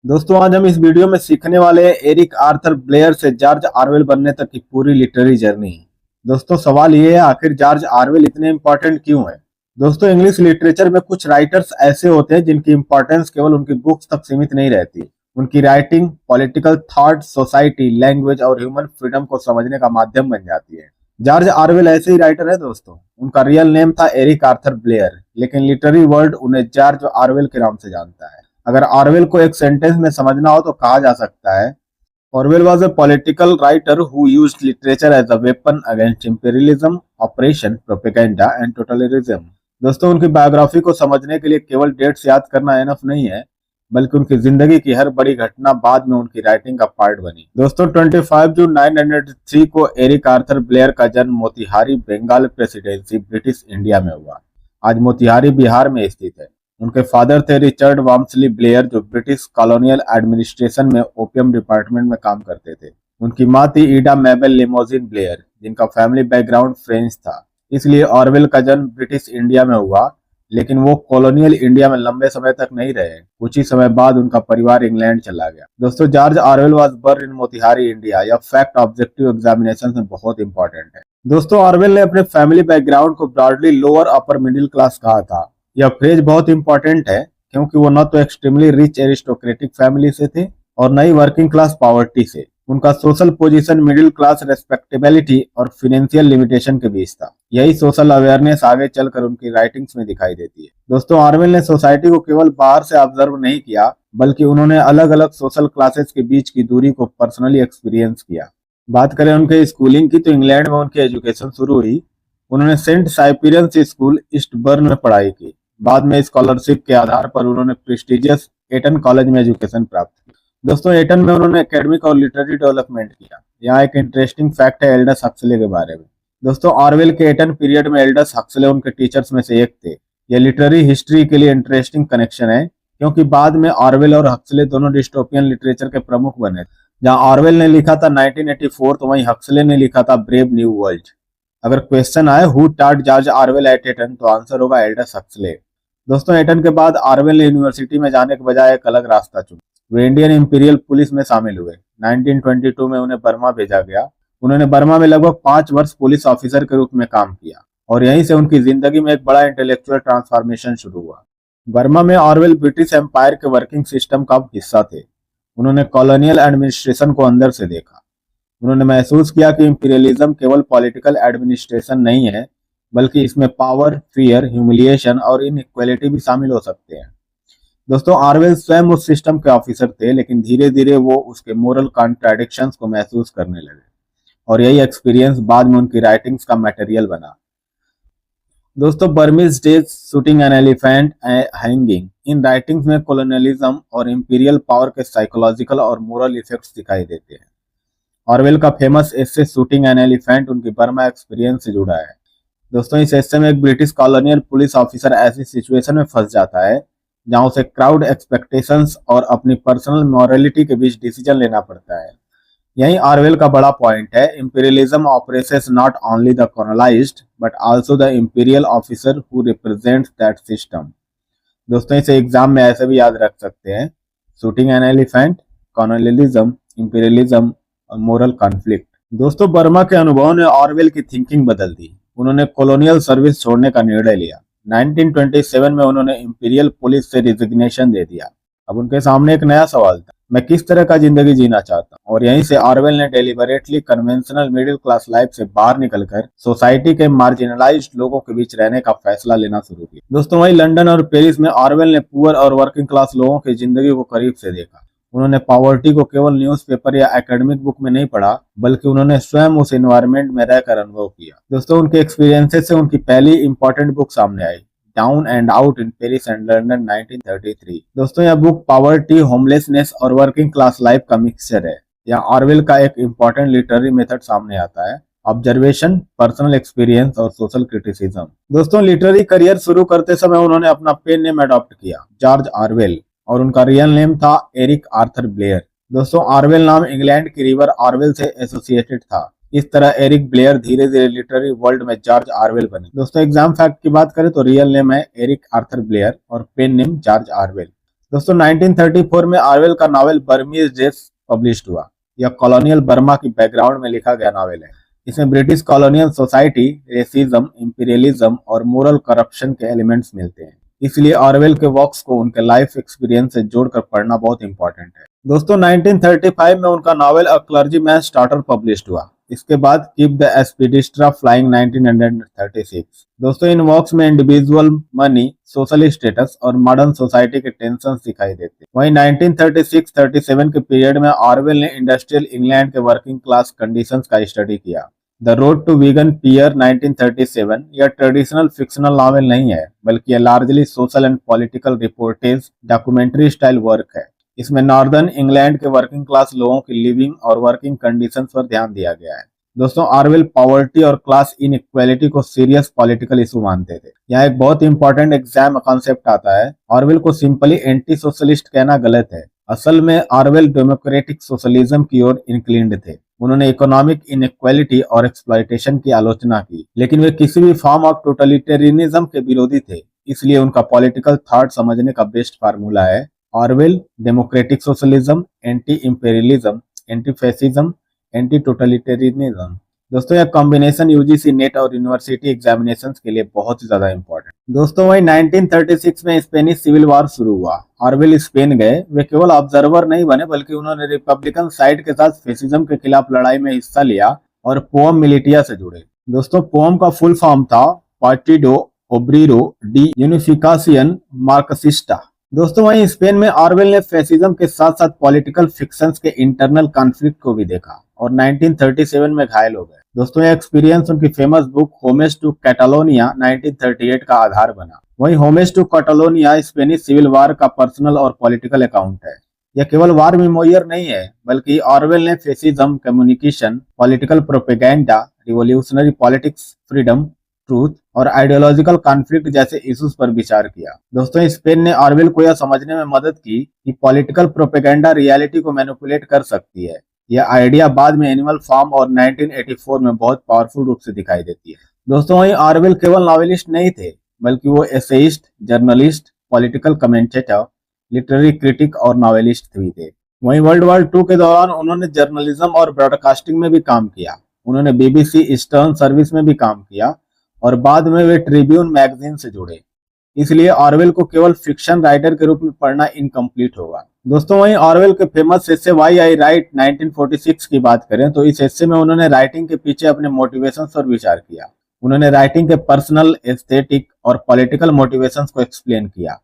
दोस्तों आज हम इस वीडियो में सीखने वाले हैं एरिक आर्थर ब्लेयर से जॉर्ज ऑरवेल बनने तक की पूरी लिटरेरी जर्नी। दोस्तों सवाल ये है, आखिर जॉर्ज ऑरवेल इतने इंपॉर्टेंट क्यों है। दोस्तों इंग्लिश लिटरेचर में कुछ राइटर्स ऐसे होते हैं जिनकी इंपॉर्टेंस केवल उनकी बुक्स तक सीमित नहीं रहती। उनकी writing political thought, society, language और ह्यूमन फ्रीडम को समझने का माध्यम बन जाती है। जॉर्ज ऑरवेल ऐसे ही राइटर है दोस्तों। उनका रियल नेम था एरिक आर्थर ब्लेयर, लेकिन लिटरेरी वर्ल्ड उन्हें जॉर्ज ऑरवेल के नाम से जानता है। अगर ऑरवेल को एक सेंटेंस में समझना हो तो कहा जा सकता है, Orwell was a political writer who used literature as a weapon against imperialism, oppression, propaganda and totalitarianism. दोस्तों उनकी बायोग्राफी को समझने के लिए केवल डेट्स याद करना एनफ नहीं है, बल्कि उनकी जिंदगी की हर बड़ी घटना बाद में उनकी राइटिंग का पार्ट बनी। दोस्तों 25 जून 1903 को एरिक आर्थर ब्लेयर का जन्म Motihari, Bengal presidency, British India में हुआ। आज मोतिहारी बिहार में स्थित है। उनके फादर थे रिचर्ड वाम्सली ब्लेयर, जो ब्रिटिश कॉलोनियल एडमिनिस्ट्रेशन में ओपियम डिपार्टमेंट में काम करते थे। उनकी मां थी ईडा मेबल लिमोजिन ब्लेयर, जिनका फैमिली बैकग्राउंड फ्रेंच था। इसलिए ऑरवेल का जन्म ब्रिटिश इंडिया में हुआ, लेकिन वो कॉलोनियल इंडिया में लंबे समय तक नहीं रहे। कुछ ही समय बाद उनका परिवार इंग्लैंड चला गया। दोस्तों George Orwell was born in Motihari, India. यह फैक्ट ऑब्जेक्टिव एग्जामिनेशन में बहुत इंपॉर्टेंट है। दोस्तों ऑरवेल ने अपने फैमिली बैकग्राउंड को broadly lower upper middle class कहा था। यह फ्रेज बहुत इंपॉर्टेंट है क्योंकि वो न तो एक्सट्रीमली रिच एरिस्टोक्रेटिक फैमिली से थे और न ही वर्किंग क्लास पॉवर्टी से। उनका social position middle class respectability और फिनेंशियल लिमिटेशन के बीच था। यही सोशल अवेयरनेस आगे चलकर उनकी राइटिंग्स में दिखाई देती है। दोस्तों ऑरवेल ने सोसाइटी को केवल बाहर से ऑब्जर्व नहीं किया, बल्कि उन्होंने अलग अलग सोशल क्लासेस के बीच की दूरी को पर्सनली एक्सपीरियंस किया। बात करें उनके स्कूलिंग की तो इंग्लैंड में उनकी एजुकेशन शुरू हुई। उन्होंने सेंट साइपिरियंस स्कूल ईस्टबर्न में पढ़ाई की। बाद में स्कॉलरशिप के आधार पर उन्होंने प्रेस्टिजियस एटन कॉलेज में एजुकेशन प्राप्त की। दोस्तों एटन में उन्होंने एकेडमिक और लिटरेरी डेवलपमेंट किया। यहाँ एक इंटरेस्टिंग फैक्ट है एल्डस हक्सले के बारे में। दोस्तों ऑरवेल के एटन पीरियड में एल्डस हक्सले उनके टीचर्स में से एक थे। यह लिटरेरी हिस्ट्री के लिए इंटरेस्टिंग कनेक्शन है, क्योंकि बाद में ऑरवेल और हक्सले दोनों डिस्टोपियन लिटरेचर के प्रमुख बने। जहाँ ऑरवेल ने लिखा था 1984, तो वहीं हक्सले ने लिखा था ब्रेव न्यू वर्ल्ड। अगर क्वेश्चन आए who taught George Orwell at Eton, तो आंसर होगा एल्डस हक्सले। दोस्तों एटन के बाद ऑरवेल ने यूनिवर्सिटी में जाने के बजाय एक अलग रास्ता चुना। वे इंडियन इंपीरियल पुलिस में शामिल हुए। 1922 में उन्हें बर्मा भेजा गया। उन्होंने बर्मा में लगभग 5 वर्ष पुलिस ऑफिसर के रूप में काम किया और यहीं से उनकी जिंदगी में एक बड़ा इंटेलेक्चुअल ट्रांसफॉर्मेशन शुरू हुआ। बर्मा में ऑरवेल ब्रिटिश एम्पायर के वर्किंग सिस्टम का हिस्सा थे। उन्होंने कॉलोनियल एडमिनिस्ट्रेशन को अंदर से देखा। उन्होंने महसूस किया कि इंपीरियलिज्म केवल पॉलिटिकल एडमिनिस्ट्रेशन नहीं है, बल्कि इसमें पावर, फियर, ह्यूमिलिएशन और इनइक्वालिटी भी शामिल हो सकते हैं। दोस्तों ऑरवेल स्वयं उस सिस्टम के ऑफिसर थे, लेकिन धीरे धीरे वो उसके मोरल कॉन्ट्राडिक्शंस को महसूस करने लगे और यही एक्सपीरियंस बाद में उनकी राइटिंग्स का मटेरियल बना। दोस्तों Burmese days, shooting an elephant, hanging, in writings में कॉलोनियलिज्म और इंपीरियल पावर के साइकोलॉजिकल और मोरल इफेक्ट्स दिखाई देते हैं। ऑरवेल का famous essay shooting an elephant उनकी बर्मा एक्सपीरियंस से जुड़ा है। दोस्तों इस एस्से में एक ब्रिटिश कॉलोनियल पुलिस ऑफिसर ऐसी सिचुएशन में फंस जाता है जहां उसे क्राउड एक्सपेक्टेशंस और अपनी पर्सनल मॉरलिटी के बीच डिसीजन लेना पड़ता है। यही ऑरवेल का बड़ा पॉइंट है, imperialism oppresses not only the colonised but also the imperial officer who represents that system. दोस्तों इसे एग्जाम में ऐसे भी याद रख सकते हैं, shooting an elephant, colonialism, imperialism और मोरल कॉन्फ्लिक्ट। दोस्तों बर्मा के अनुभव ने ऑरवेल की थिंकिंग बदल दी। उन्होंने कॉलोनियल सर्विस छोड़ने का निर्णय लिया। 1927 में उन्होंने इंपीरियल पुलिस से रिजिग्नेशन दे दिया। अब उनके सामने एक नया सवाल था, मैं किस तरह का जिंदगी जीना चाहता हूँ। और यहीं से ऑरवेल ने deliberately conventional middle class life से बाहर निकलकर सोसाइटी के मार्जिनलाइज्ड लोगों के बीच रहने का फैसला लेना शुरू किया। दोस्तों वही लंदन और पेरिस में ऑरवेल ने पुअर और वर्किंग क्लास लोगों की जिंदगी को करीब से देखा। उन्होंने पॉवर्टी को केवल न्यूज़पेपर या एकेडमिक बुक में नहीं पढ़ा, बल्कि उन्होंने स्वयं उस एनवायरनमेंट में रहकर अनुभव किया। दोस्तों उनके एक्सपीरियंसेस से उनकी पहली इंपॉर्टेंट बुक सामने आई, down and out in Paris and London 1933। दोस्तों यह बुक पॉवर्टी, होमलेसनेस और वर्किंग क्लास लाइफ का मिक्सचर है। यहाँ ऑरवेल का एक इंपॉर्टेंट लिटरेरी मेथड सामने आता है, ऑब्जर्वेशन, पर्सनल एक्सपीरियंस और सोशल क्रिटिसिज्म। दोस्तों लिटरेरी करियर शुरू करते समय उन्होंने अपना पेन नेम अडॉप्ट किया, जॉर्ज ऑरवेल, और उनका रियल नेम था एरिक आर्थर ब्लेयर। दोस्तों ऑरवेल नाम इंग्लैंड की रिवर ऑरवेल से एसोसिएटेड था। इस तरह एरिक ब्लेयर धीरे धीरे लिटरेरी वर्ल्ड में जॉर्ज ऑरवेल बने। दोस्तों एग्जाम फैक्ट की बात करें तो रियल नेम है एरिक आर्थर ब्लेयर और पेन नेम जॉर्ज ऑरवेल। दोस्तों 1934 में ऑरवेल का नॉवेल बर्मीज डेज पब्लिश हुआ। यह कॉलोनियल बर्मा की बैकग्राउंड में लिखा गया नॉवेल है। इसमें British colonial society, racism, imperialism और मोरल करप्शन के एलिमेंट्स मिलते हैं। इसलिए ऑरवेल के वर्क्स को उनके लाइफ एक्सपीरियंस से जोड़कर पढ़ना बहुत इंपॉर्टेंट है। दोस्तों 1935 में उनका नॉवेल अ क्लर्जीमैन्स डॉटर पब्लिश्ड हुआ। इसके बाद कीप द एस्पिडिस्ट्रा फ्लाइंग 1936। दोस्तों इन वर्क्स में इंडिविजुअल मनी, सोशल स्टेटस और मॉडर्न सोसाइटी के टेंशंस दिखाई देते हैं। वहीं 1936-37 के पीरियड में ऑरवेल ने इंडस्ट्रियल इंग्लैंड के वर्किंग क्लास कंडीशंस का स्टडी किया। द रोड टू वीगन पियर 1937 यह ट्रेडिशनल फिक्शनल नॉवेल नहीं है, बल्कि यह largely social and political reportage documentary style work है। इसमें नॉर्दर्न इंग्लैंड के वर्किंग क्लास लोगों की लिविंग और वर्किंग कंडीशंस पर ध्यान दिया गया है। दोस्तों ऑरवेल पॉवर्टी और क्लास इनइक्वालिटी को सीरियस पॉलिटिकल इशू मानते थे। यहाँ एक बहुत इंपॉर्टेंट एग्जाम कॉन्सेप्ट आता है। ऑरवेल को सिंपली एंटी सोशलिस्ट कहना गलत है। असल में ऑरवेल डेमोक्रेटिक सोशलिज्म की ओर इंक्लिन्ड थे। उन्होंने इकोनॉमिक इनइक्वालिटी और एक्सप्लॉयटेशन की आलोचना की, लेकिन वे किसी भी फॉर्म ऑफ टोटलिटेरियनिज्म के विरोधी थे। इसलिए उनका पॉलिटिकल थॉट समझने का बेस्ट फार्मूला है Orwell, democratic socialism, anti imperialism, anti fascism, anti totalitarianism. दोस्तों यह कॉम्बिनेशन यूजीसी नेट और यूनिवर्सिटी एग्जामिनेशंस के लिए बहुत ही ज्यादा इंपॉर्टेंट। दोस्तों वही 1936 में स्पेनिश सिविल वॉर शुरू हुआ। ऑरवेल स्पेन गए। वे केवल ऑब्जर्वर नहीं बने, बल्कि उन्होंने रिपब्लिकन साइड के साथ फैसिज्म के खिलाफ लड़ाई में हिस्सा लिया और पोम मिलिटिया से जुड़े। दोस्तों पोम का फुल फॉर्म था पार्टिडो ओब्रेरो डी यूनिफिकासियन मार्क्सिस्टा। दोस्तों वहीं स्पेन में ऑरवेल ने फैसिज्म के साथ साथ पॉलिटिकल फिक्शंस के इंटरनल कॉन्फ्लिक्ट को भी देखा और 1937 में घायल हो गए। दोस्तों यह एक्सपीरियंस उनकी famous book Homage to Catalonia 1938 का आधार बना। वहीं Homage to Catalonia Spanish civil war का पर्सनल और पॉलिटिकल अकाउंट है। यह केवल वार मेमोयर नहीं है, बल्कि ऑरवेल ने fascism, communication, political propaganda, revolutionary politics, freedom, truth और आइडियोलॉजिकल कॉन्फ्लिक्ट जैसे इश्यूज पर विचार किया। दोस्तों स्पेन ने ऑरवेल को यह समझने में मदद की कि पॉलिटिकल प्रोपेगेंडा रियलिटी को मैनिपुलेट कर सकती है। यह आइडिया बाद में एनिमल फार्म और 1984 में बहुत पावरफुल रूप से दिखाई देती है। दोस्तों वहीं ऑरवेल केवल नॉवेलिस्ट नहीं थे, बल्कि वो essayist, journalist, political commentator, literary critic और नॉवेलिस्ट भी थे। वहीं वर्ल्ड वॉर II के दौरान उन्होंने जर्नलिज्म और ब्रॉडकास्टिंग में भी काम किया। उन्होंने BBC ईस्टर्न सर्विस में भी काम किया और बाद में वे ट्रिब्यून मैगजीन से जुड़े। इसलिए ऑरवेल को केवल फिक्शन राइटर के रूप में पढ़ना इनकम्प्लीट होगा। दोस्तों वहीं ऑरवेल के famous essay why I right 1946 की बात करें तो इस एसे में उन्होंने राइटिंग के पीछे अपने मोटिवेशंस पर विचार किया। उन्होंने राइटिंग के पर्सनल, एस्थेटिक और पॉलिटिकल मोटिवेशंस को एक्सप्लेन किया।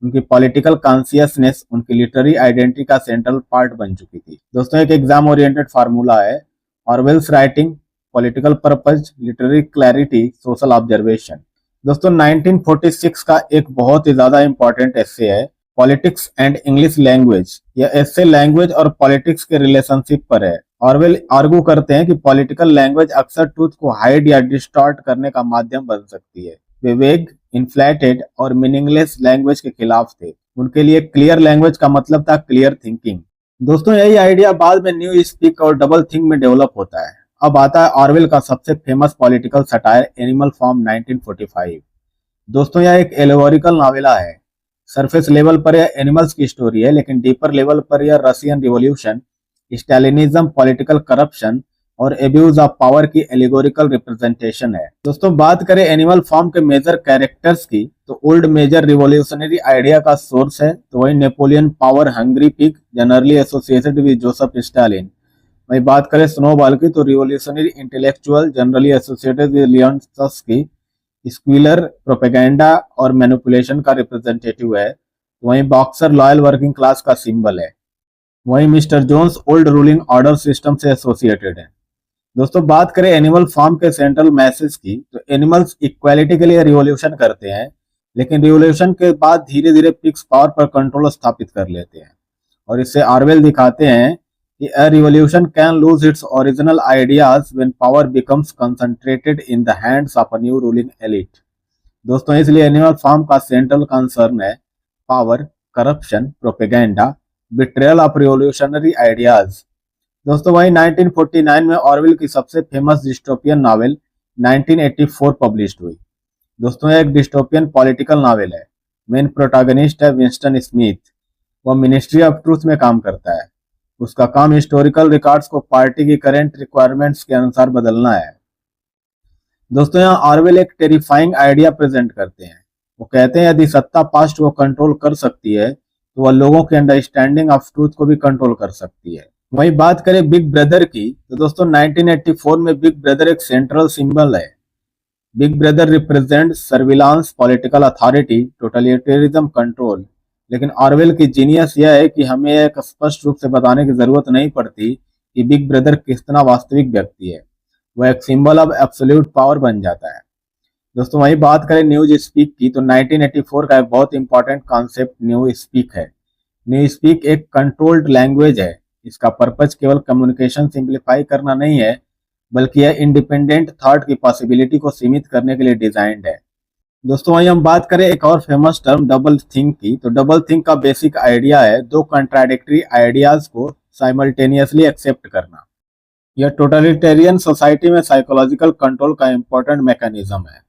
उनकी पॉलिटिकल कॉन्शियसनेस उनकी लिटरेरी आइडेंटिटी का सेंट्रल पार्ट बन चुकी थी। दोस्तों एक एग्जाम ओरिएंटेड फार्मूला है Orwell's writing, political purpose, literary clarity, social observation. दोस्तों 1946 का एक बहुत ही ज्यादा इंपॉर्टेंट एसे है पॉलिटिक्स एंड इंग्लिश लैंग्वेज। यह एसे लैंग्वेज और पॉलिटिक्स के रिलेशनशिप पर है। ऑरवेल आर्गू करते हैं कि पॉलिटिकल लैंग्वेज अक्सर ट्रूथ को हाइड या डिस्टॉर्ट करने का माध्यम बन सकती है। वे वेग, इन्फ्लेटेड और मीनिंगलेस लैंग्वेज के खिलाफ थे। उनके लिए क्लियर लैंग्वेज का मतलब था क्लियर थिंकिंग। दोस्तों यही आइडिया बाद में न्यू स्पीक और डबल थिंक में डेवलप होता है। अब आता है ऑरवेल का सबसे famous political satire Animal Farm 1945। दोस्तों यह एक एलेगोरिकल नॉवेला है। सरफेस लेवल पर यह एनिमल्स की स्टोरी है, लेकिन डीपर लेवल पर यह Russian revolution, Stalinism, political corruption और एब्यूज ऑफ पावर की एलिगोरिकल रिप्रेजेंटेशन है। दोस्तों बात करें एनिमल फार्म के मेजर कैरेक्टर्स की तो ओल्ड मेजर रिवॉल्यूशनरी आइडिया का सोर्स है, तो वही Napoleon power hungry pig generally associated with Joseph Stalin. वही बात करें स्नोबॉल की तो revolutionary intellectual generally associated with Leon Trotsky, Squealer propaganda और मैनिपुलेशन का रिप्रेजेंटेटिव है। वहीं बॉक्सर लॉयल वर्किंग क्लास का सिंबल है। वहीं Mister Jones old ruling order system से एसोसिएटेड है। दोस्तों बात करें एनिमल फार्म के सेंट्रल मैसेज की तो एनिमल्स इक्वालिटी के लिए रिवॉल्यूशन करते हैं, लेकिन रिवॉल्यूशन के बाद धीरे धीरे पिग्स पावर पर कंट्रोल स्थापित कर लेते हैं। और इससे ऑरवेल दिखाते हैं कि a revolution can lose its original ideas when power becomes concentrated in the hands of a new ruling elite। दोस्तों इसलिए एनिमल फार्म का सेंट्रल कंसर्न है power, corruption, propaganda, betrayal of revolutionary ideas. दोस्तों वहीं 1949 में ऑरवेल की सबसे famous dystopian novel 1984 published हुई। दोस्तों यह एक डिस्टोपियन पॉलिटिकल नॉवेल है। मेन प्रोटैगनिस्ट है विंस्टन स्मिथ। वह मिनिस्ट्री ऑफ ट्रूथ में काम करता है। उसका काम हिस्टोरिकल रिकॉर्ड्स को पार्टी की करंट रिक्वायरमेंट्स के अनुसार बदलना है। दोस्तों यहाँ ऑरवेल एक टेरिफाइंग आइडिया प्रेजेंट करते हैं। वो कहते हैं यदि सत्ता पास्ट को कंट्रोल कर सकती है तो वह लोगों की अंडरस्टैंडिंग ऑफ ट्रूथ को भी कंट्रोल कर सकती है। वहीं बात करें बिग ब्रदर की तो दोस्तों 1984 में बिग ब्रदर एक सेंट्रल सिंबल है। Big Brother represent surveillance, political authority, totalitarianism, control. लेकिन ऑरवेल की जीनियस यह है कि हमें एक स्पष्ट रूप से बताने की जरूरत नहीं पड़ती कि बिग ब्रदर कितना वास्तविक व्यक्ति है, वह एक सिंबल ऑफ एब्सोल्यूट पावर बन जाता है। दोस्तों वही बात करें न्यूज स्पीक की तो 1984 का एक बहुत इंपॉर्टेंट कॉन्सेप्ट न्यू स्पीक है। न्यू स्पीक एक कंट्रोल्ड लैंग्वेज है। इसका पर्पज केवल कम्युनिकेशन सिंप्लीफाई करना नहीं है, बल्कि यह इंडिपेंडेंट थॉट की पॉसिबिलिटी को सीमित करने के लिए डिजाइंड है। दोस्तों वहीं हम बात करें एक और फेमस टर्म डबल थिंक की तो डबल थिंक का बेसिक आइडिया है दो कंट्राडिक्टरी आइडियाज को साइमल्टेनियसली एक्सेप्ट करना। यह टोटलिटेरियन सोसाइटी में साइकोलॉजिकल कंट्रोल का इंपॉर्टेंट मैकेनिज्म है।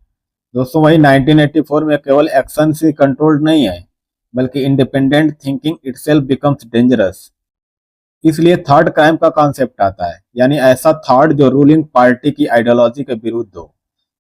दोस्तों वही 1984 में केवल एक्शन से कंट्रोल्ड नहीं है, बल्कि independent thinking itself becomes dangerous. इसलिए थर्ड क्राइम का कॉन्सेप्ट आता है, यानी ऐसा थॉट जो रूलिंग पार्टी की आइडियोलॉजी के विरुद्ध हो।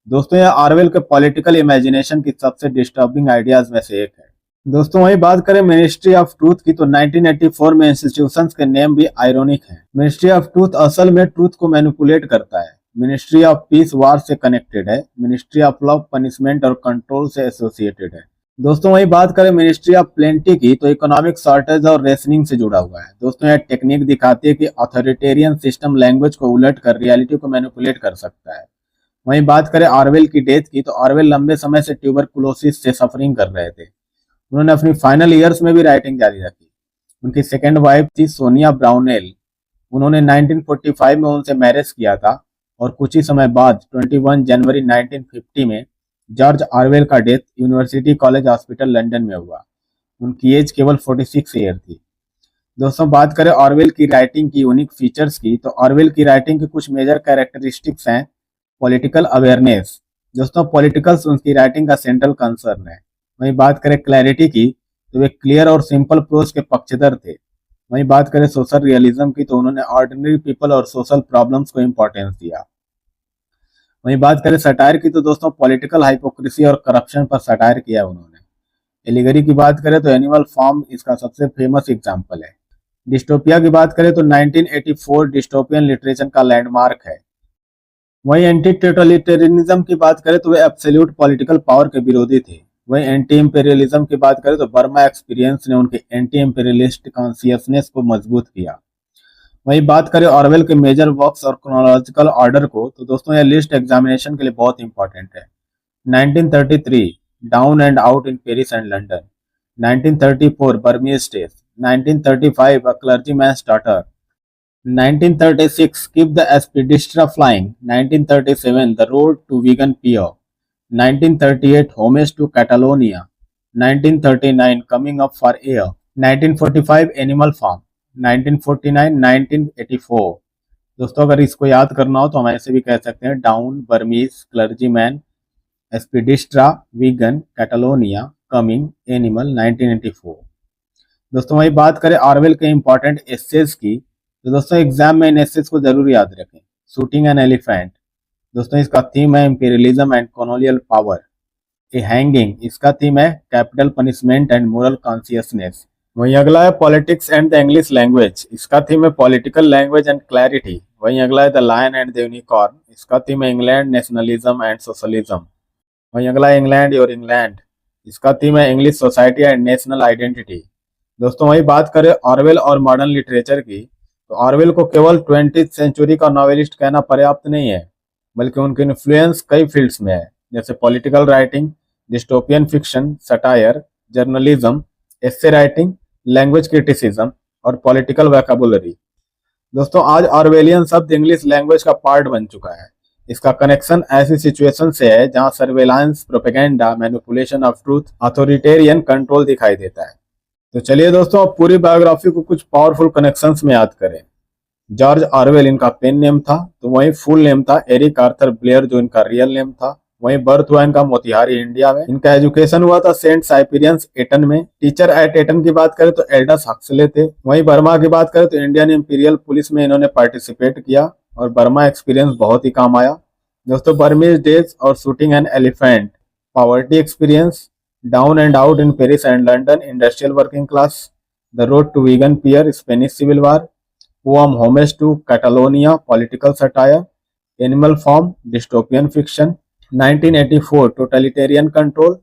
दोस्तों यह ऑरवेल के पॉलिटिकल इमेजिनेशन की सबसे डिस्टर्बिंग आइडियाज में से एक है। दोस्तों वही बात करें मिनिस्ट्री ऑफ ट्रूथ की तो 1984 में इंस्टीट्यूशंस के नेम भी आयरोनिक हैं। मिनिस्ट्री ऑफ ट्रूथ असल में ट्रूथ को मैनिपुलेट करता है। मिनिस्ट्री ऑफ पीस वार से कनेक्टेड है। मिनिस्ट्री ऑफ लव पनिशमेंट और कंट्रोल से एसोसिएटेड है। दोस्तों वही बात करें मिनिस्ट्री ऑफ प्लेंटी की तो इकोनॉमिक शॉर्टेज और रेशनिंग से जुड़ा हुआ है। दोस्तों यह टेक्निक दिखाती है कि अथॉरिटेरियन सिस्टम लैंग्वेज को उलट कर रियलिटी को मैनिपुलेट कर सकता है। वहीं बात करें ऑरवेल की डेथ की तो ऑरवेल लंबे समय से ट्यूबरकुलोसिस से सफरिंग कर रहे थे। उन्होंने अपनी फाइनल ईयर्स में भी राइटिंग जारी रखी। उनकी सेकेंड वाइफ थी सोनिया ब्राउनेल। उन्होंने 1945 में उनसे मैरिज किया था और कुछ ही समय बाद 21 जनवरी 1950 में जॉर्ज ऑरवेल का death university college hospital London में हुआ। उनकी एज केवल 46 ईयर थी। दोस्तों बात करें ऑरवेल की राइटिंग की यूनिक फीचर्स की तो ऑरवेल की राइटिंग की कुछ मेजर कैरेक्टरिस्टिक्स हैं। Political awareness. दोस्तों पॉलिटिकल्स उनकी राइटिंग का सेंट्रल कंसर्न है। वहीं बात करें क्लैरिटी की तो वे क्लियर और सिंपल प्रोज के पक्षधर थे। वहीं बात करें सोशल रियलिज्म की तो उन्होंने ऑर्डिनरी पीपल और सोशल प्रॉब्लम्स को इंपॉर्टेंस दिया। वहीं बात करें सटायर की तो दोस्तों पॉलिटिकल हाइपोक्रेसी और करप्शन पर सटायर किया उन्होंने। एलिगरी की बात करें तो एनिमल फार्म इसका सबसे फेमस एग्जाम्पल है। डिस्टोपिया की बात करें तो 1984 डिस्टोपियन लिटरेचर का लैंडमार्क है। वहीं एंटी टोटलिटेरियनिज्म की बात करें तो वे एब्सोल्यूट पॉलिटिकल पावर के विरोधी थे। वहीं एंटी इंपेरियलिज्म की बात करें तो बर्मा एक्सपीरियंस ने उनके एंटी इंपेरियलिस्ट कॉन्शियसनेस को मजबूत किया। वहीं बात करें ऑरवेल के मेजर वर्क्स और क्रोनोलॉजिकल ऑर्डर को तो दोस्तों यह लिस्ट एग्जामिनेशन के लिए बहुत इंपॉर्टेंट है। 1933 down and out in Paris and London. 1934 Burmese days. 1935 a clergyman's daughter. 1936 keep the aspidistra flying. 1937 the road to Wigan pier. 1938 homage to Catalonia. 1939 coming up for air. 1945 animal farm. 1949 1984। दोस्तों अगर इसको याद करना हो तो हम ऐसे भी कह सकते हैं down, Burmese, clergyman, aspidistra, Wigan, Catalonia, coming, animal, 1984। दोस्तों वही बात करें ऑरवेल के इंपॉर्टेंट एसेज की तो दोस्तों एग्जाम में इन एसेज को जरूर याद रखें। Shooting an Elephant. दोस्तों इसका थीम है imperialism and colonial power. A Hanging इसका थीम है capital punishment and moral consciousness. वहीं अगला है Politics and the English Language. इसका थीम है पॉलिटिकल लैंग्वेज एंड क्लैरिटी। वहीं अगला है The Lion and the Unicorn. इसका थीम है इंग्लैंड, नेशनलिज्म एंड सोशलिज्म। वहीं अगला है इंग्लैंड योर इंग्लैंड। इसका थीम है English society and national identity. दोस्तों वही बात करें ऑरवेल और मॉडर्न लिटरेचर की तो ऑरवेल को केवल 20th सेंचुरी का नॉवेलिस्ट कहना पर्याप्त नहीं है, बल्कि उनकी इन्फ्लुएंस कई फील्ड्स में है, जैसे political writing, dystopian fiction, satire, journalism, essay writing, language criticism और पॉलिटिकल वोकैबुलरी। दोस्तों आज ऑरवेलियन शब्द इंग्लिश लैंग्वेज का पार्ट बन चुका है। इसका कनेक्शन ऐसी सिचुएशन से है जहां surveillance, propaganda, manipulation of truth, authoritarian control दिखाई देता है। तो चलिए दोस्तों अब पूरी बायोग्राफी को कुछ पावरफुल कनेक्शंस में याद करें। जॉर्ज ऑरवेल इनका पेन नेम था, तो वहीं फुल नेम था एरिक आर्थर ब्लेयर जो इनका रियल नेम था। वहीं बर्थ हुआ इनका मोतिहारी इंडिया में। इनका एजुकेशन हुआ था सेंट साइपेरियंस एटन में। टीचर एट एटन की बात करें तो एल्डस हक्सले थे। वहीं बर्मा की बात करें तो इंडियन इंपीरियल पुलिस में इन्होंने पार्टिसिपेट किया और बर्मा एक्सपीरियंस बहुत ही काम आया। दोस्तों बर्मीज डेज और Shooting an Elephant, poverty experience, Down and out in Paris and London, industrial working class, The road to Wigan Pier, Spanish civil war, poem Homage to Catalonia, political satire, Animal Farm, dystopian fiction, 1984 totalitarian control.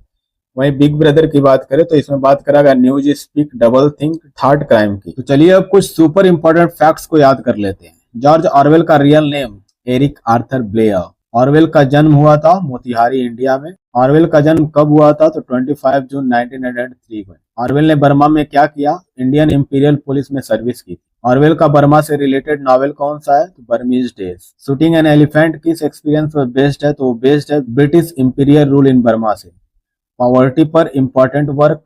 वहीं Big Brother की बात करें तो इसमें बात करेगा Newspeak, Doublethink, thoughtcrime की। तो चलिए अब कुछ सुपर इंपॉर्टेंट फैक्ट्स को याद कर लेते हैं। जॉर्ज ऑरवेल का real name Eric Arthur Blair. Orwell का जन्म हुआ था मोतिहारी इंडिया में। ऑरवेल का जन्म कब हुआ था तो 25 जून 1903 को। ऑरवेल ने बर्मा में क्या किया? इंडियन इंपीरियल पुलिस में सर्विस की। ऑरवेल का बर्मा से रिलेटेड नॉवेल कौन सा है तो Burmese days. Shooting an elephant किस एक्सपीरियंस पर बेस्ड है तो बेस्ड है British imperial rule in Burma से। पॉवर्टी पर important work,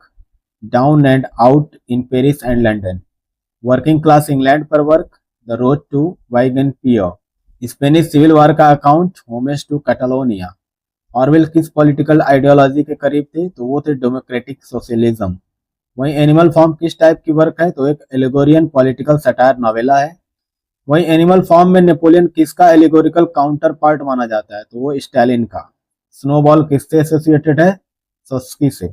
down and out in Paris and London. Working class England पर work, the road to Wigan pier. Spanish civil war का account, homage to Catalonia. Orwell किस political ideology के करीब थे तो वो थे डेमोक्रेटिक सोशलिज्म। वहीं एनिमल फॉर्म किस टाइप की वर्क है तो एक एलिगोरियन पॉलिटिकल सटायर नॉवेला है। वहीं एनिमल फॉर्म में नेपोलियन किसका एलिगोरिकल काउंटर पार्ट माना जाता है तो वो स्टालिन का। स्नोबॉल किससे एसोसिएटेड है? सोस्की से।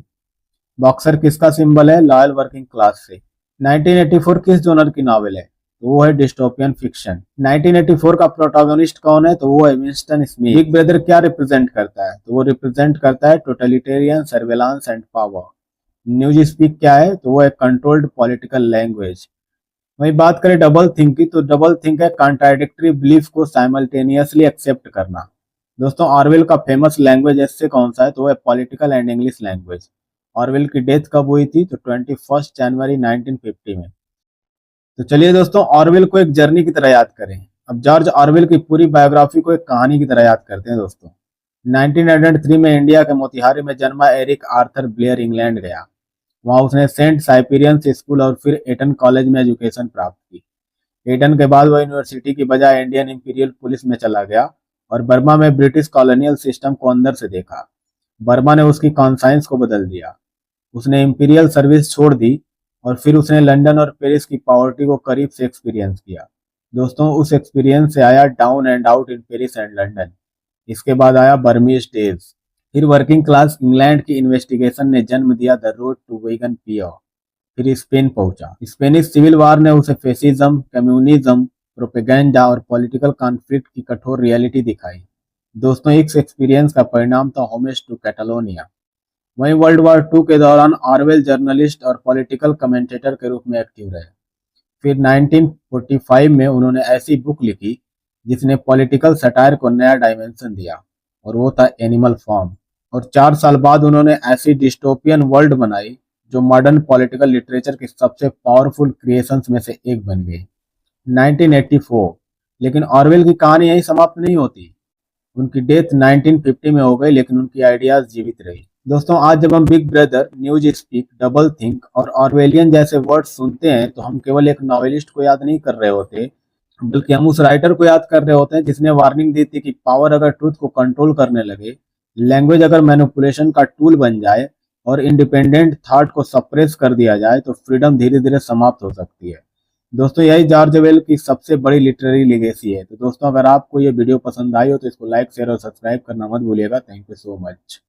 बॉक्सर किसका सिंबल है? लॉयल वर्किंग क्लास से। 1984 किस जोनर की नॉवेल है तो वो है डिस्टोपियन फिक्शन। 1984 का प्रोटोगोनिस्ट कौन है तो वो है विंस्टन स्मिथ। बिग ब्रदर क्या रिप्रेजेंट करता है तो वो रिप्रेजेंट करता है totalitarian surveillance and power. News speak क्या है तो वो है कंट्रोल्ड पॉलिटिकल लैंग्वेज। वही बात करें डबल थिंक की तो डबल थिंक है कॉन्ट्राडिक्टरी बिलीफ को साइमल्टेनियसली एक्सेप्ट करना। दोस्तों ऑरवेल का फेमस लैंग्वेज ऐसे कौन सा है तो वो है political and English language. Orwell की डेथ कब हुई थी तो 21 जनवरी 1950 में। तो चलिए दोस्तों ऑरवेल को एक जर्नी की तरह याद करें। अब जॉर्ज ऑरवेल की पूरी बायोग्राफी को एक कहानी की तरह याद करते हैं दोस्तों। 1903 में इंडिया के मोतिहारी में जन्मा एरिक आर्थर ब्लेयर इंग्लैंड गया। वहां उसने सेंट साइपेरियंस स्कूल और फिर एटन कॉलेज में एजुकेशन प्राप्त की। एटन के बाद वह यूनिवर्सिटी की बजाय इंडियन इंपीरियल पुलिस में चला गया और बर्मा में ब्रिटिश कॉलोनियल सिस्टम को अंदर से देखा। बर्मा ने उसकी कॉन्साइंस को बदल दिया। उसने इंपीरियल सर्विस छोड़ दी और फिर उसने लंदन और पेरिस की पॉवर्टी को करीब से एक्सपीरियंस किया। दोस्तों उस एक्सपीरियंस से आया down and out in Paris and London. इसके बाद आया बर्मीज डेज। फिर वर्किंग क्लास इंग्लैंड की इन्वेस्टिगेशन ने जन्म दिया द रोड टू वेगन पियर। फिर स्पेन पहुंचा। स्पेनिश सिविल वार ने उसे फेसिज्म, कम्युनिज्म, प्रोपेगेंडा और पॉलिटिकल कॉन्फ्लिक्ट की कठोर रियलिटी दिखाई। दोस्तों इस एक्सपीरियंस का परिणाम था होमेज टू कैटालोनिया। वहीं वर्ल्ड वार II के दौरान ऑरवेल जर्नलिस्ट और पॉलिटिकल कमेंटेटर के रूप में एक्टिव रहे। फिर 1945 में उन्होंने ऐसी बुक लिखी जिसने पॉलिटिकल सटायर को नया डायमेंशन दिया और वो था एनिमल फॉर्म। और 4 साल बाद उन्होंने ऐसी डिस्टोपियन वर्ल्ड बनाई जो मॉडर्न पॉलिटिकल लिटरेचर की सबसे पावरफुल क्रिएशंस में से एक बन गई। 1984। लेकिन ऑरवेल की कहानी यही समाप्त नहीं होती। उनकी डेथ 1950 में हो गई लेकिन उनकी आइडियाज जीवित रही। दोस्तों आज जब हम big brother, news speak, double think और ऑरवेलियन जैसे वर्ड सुनते हैं तो हम केवल एक नॉवेलिस्ट को याद नहीं कर रहे होते, बल्कि हम उस राइटर को याद कर रहे होते हैं जिसने वार्निंग दी थी कि पावर अगर ट्रूथ को कंट्रोल करने लगे, लैंग्वेज अगर मैनिपुलेशन का टूल बन जाए और इंडिपेंडेंट थॉट को सप्रेस कर दिया जाए तो फ्रीडम धीरे धीरे समाप्त हो सकती है। दोस्तों यही जॉर्ज ऑरवेल की सबसे बड़ी लिटरेरी लेगेसी है। तो दोस्तों अगर आपको ये वीडियो पसंद आई हो तो इसको लाइक, शेयर और सब्सक्राइब करना मत भूलिएगा। Thank you so much.